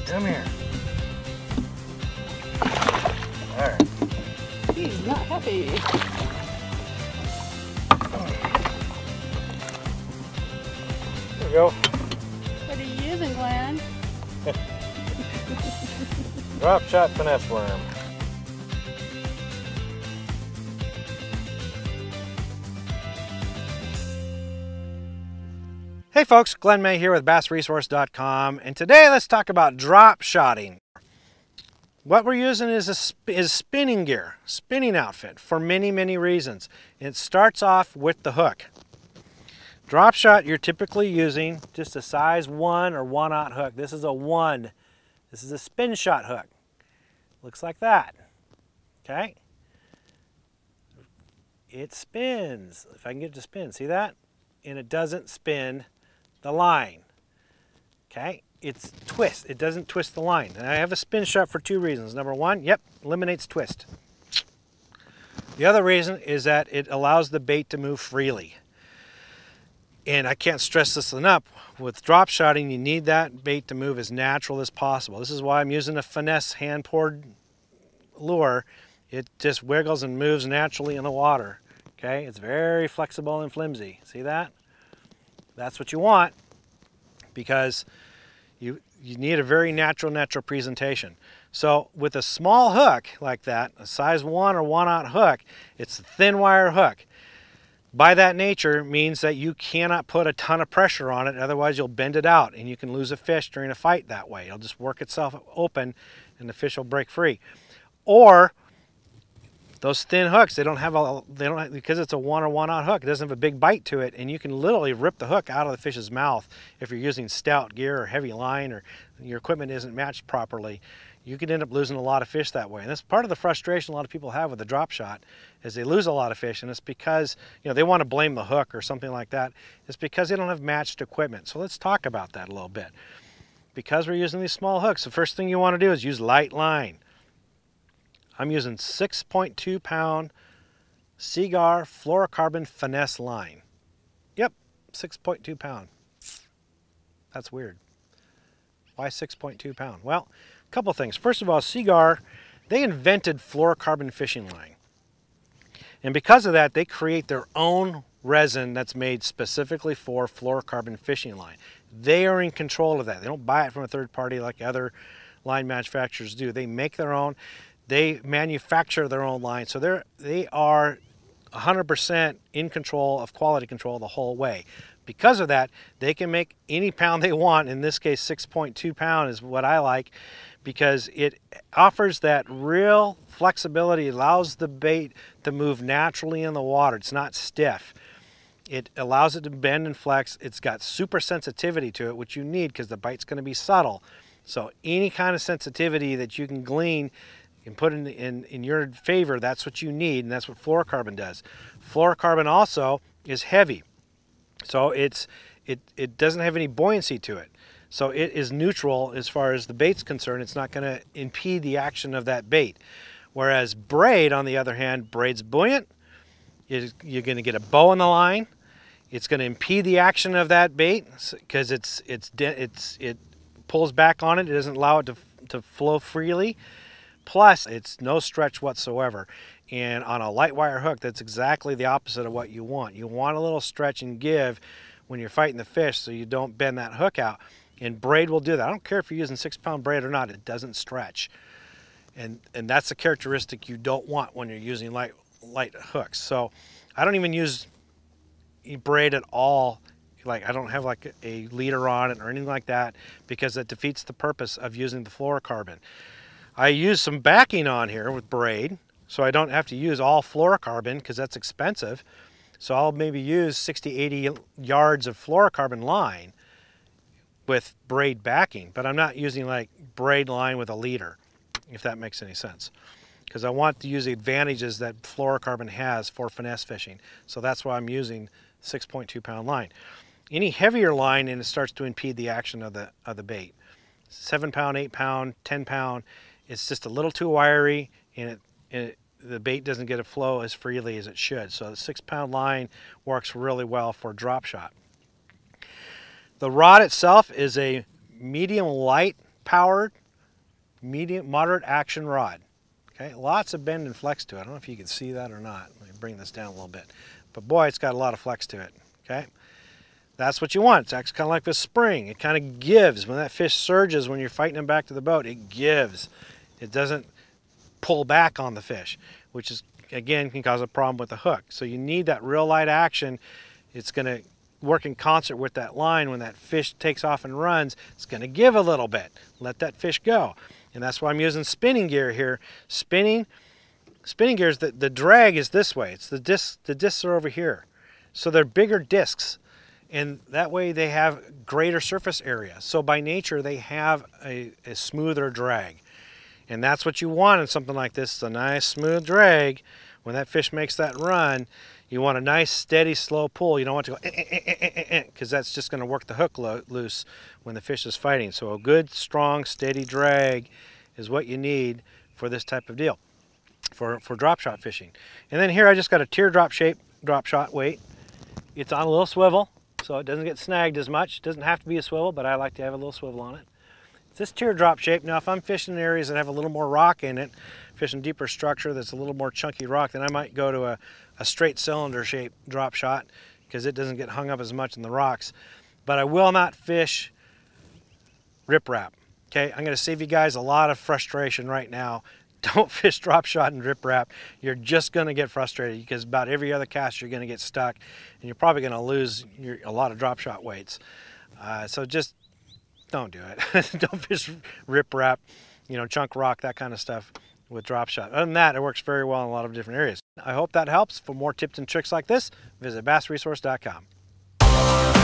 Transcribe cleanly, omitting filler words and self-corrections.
Come here. All right. He's not happy. There we go. What are you using, Glenn? Drop shot finesse worm. Hey folks, Glenn May here with BassResource.com, and today let's talk about drop shotting. What we're using is spinning gear, spinning outfit for many reasons. It starts off with the hook. Drop shot, you're typically using just a size 1 or 1/0 hook. This is a 1. This is a spin shot hook. Looks like that. Okay? It spins. If I can get it to spin, see that? And it doesn't spin the line. Okay? It's twist. It doesn't twist the line. And I have a spin shot for 2 reasons. Number 1, yep, eliminates twist. The other reason is that it allows the bait to move freely. And I can't stress this enough. With drop shotting, you need that bait to move as natural as possible. This is why I'm using a finesse hand-poured lure. It just wiggles and moves naturally in the water. Okay, it's very flexible and flimsy. See that? That's what you want, because you need a very natural presentation. So with a small hook like that, a size 1 or 1/0 hook, it's a thin wire hook. By that nature means that you cannot put a ton of pressure on it, otherwise you'll bend it out and you can lose a fish during a fight that way. It'll just work itself open and the fish will break free. Or those thin hooks, because it's a 1 or 1/0 hook, it doesn't have a big bite to it, and you can literally rip the hook out of the fish's mouth if you're using stout gear or heavy line, or your equipment isn't matched properly. You could end up losing a lot of fish that way. And that's part of the frustration a lot of people have with the drop shot, is they lose a lot of fish, and it's because, you know, they want to blame the hook or something like that. It's because they don't have matched equipment. So let's talk about that a little bit. Because we're using these small hooks, the first thing you want to do is use light line. I'm using 6.2 pound Seaguar fluorocarbon finesse line. Yep, 6.2 pound. That's weird. Why 6.2 pound? Well, a couple things. First of all, Seaguar, they invented fluorocarbon fishing line. And because of that, they create their own resin that's made specifically for fluorocarbon fishing line. They are in control of that. They don't buy it from a third party like other line manufacturers do. They make their own. They manufacture their own line, so they are 100% in control of quality control the whole way. Because of that, they can make any pound they want. In this case, 6.2 pound is what I like, because it offers that real flexibility. It allows the bait to move naturally in the water. It's not stiff. It allows it to bend and flex. It's got super sensitivity to it, which you need because the bite's going to be subtle. So any kind of sensitivity that you can glean and put in your favor, that's what you need, and that's what fluorocarbon does. Fluorocarbon also is heavy, so it doesn't have any buoyancy to it. So it is neutral as far as the bait's concerned. It's not going to impede the action of that bait. Whereas braid, on the other hand, braid's buoyant. You're going to get a bow on the line. It's going to impede the action of that bait because it pulls back on it. It doesn't allow it to flow freely. Plus, it's no stretch whatsoever. And on a light wire hook, that's exactly the opposite of what you want. You want a little stretch and give when you're fighting the fish so you don't bend that hook out. And braid will do that. I don't care if you're using 6-pound braid or not, it doesn't stretch. And that's a characteristic you don't want when you're using light hooks. So I don't even use braid at all. Like, I don't have like a leader on it or anything like that, because it defeats the purpose of using the fluorocarbon. I use some backing on here with braid, so I don't have to use all fluorocarbon because that's expensive. So I'll maybe use 60-80 yards of fluorocarbon line with braid backing, but I'm not using like braid line with a leader, if that makes any sense. Because I want to use the advantages that fluorocarbon has for finesse fishing. So that's why I'm using 6.2 pound line. Any heavier line and it starts to impede the action of the bait. 7 pound, 8 pound, 10 pound, it's just a little too wiry, and the bait doesn't get a flow as freely as it should. So the 6-pound line works really well for drop shot. The rod itself is a medium light powered, medium, moderate action rod. Okay, lots of bend and flex to it. I don't know if you can see that or not. Let me bring this down a little bit. But boy, it's got a lot of flex to it. Okay, that's what you want. It's actually kind of like this spring. It kind of gives. When that fish surges, when you're fighting him back to the boat, it gives. It doesn't pull back on the fish, which is, again, can cause a problem with the hook. So you need that real light action. It's going to work in concert with that line. When that fish takes off and runs, it's going to give a little bit. Let that fish go. And that's why I'm using spinning gear here. Spinning gears, the drag is this way. It's the discs are over here. So they're bigger discs, and that way they have greater surface area. So by nature, they have a smoother drag. And that's what you want in something like this, a nice smooth drag. When that fish makes that run, you want a nice, steady, slow pull. You don't want to go because that's just going to work the hook loose when the fish is fighting. So a good, strong, steady drag is what you need for this type of deal, for drop shot fishing. And then here I just got a teardrop shape drop shot weight. It's on a little swivel, so it doesn't get snagged as much. It doesn't have to be a swivel, but I like to have a little swivel on it. It's this teardrop shape. Now, if I'm fishing in areas that have a little more rock in it, fishing deeper structure that's a little more chunky rock, then I might go to a straight cylinder shape drop shot because it doesn't get hung up as much in the rocks. But I will not fish riprap. Okay, I'm going to save you guys a lot of frustration right now. Don't fish drop shot and riprap. You're just going to get frustrated because about every other cast you're going to get stuck, and you're probably going to lose a lot of drop shot weights. So just don't do it. Don't fish riprap, you know, chunk rock, that kind of stuff with drop shot. Other than that, it works very well in a lot of different areas. I hope that helps. For more tips and tricks like this, visit bassresource.com.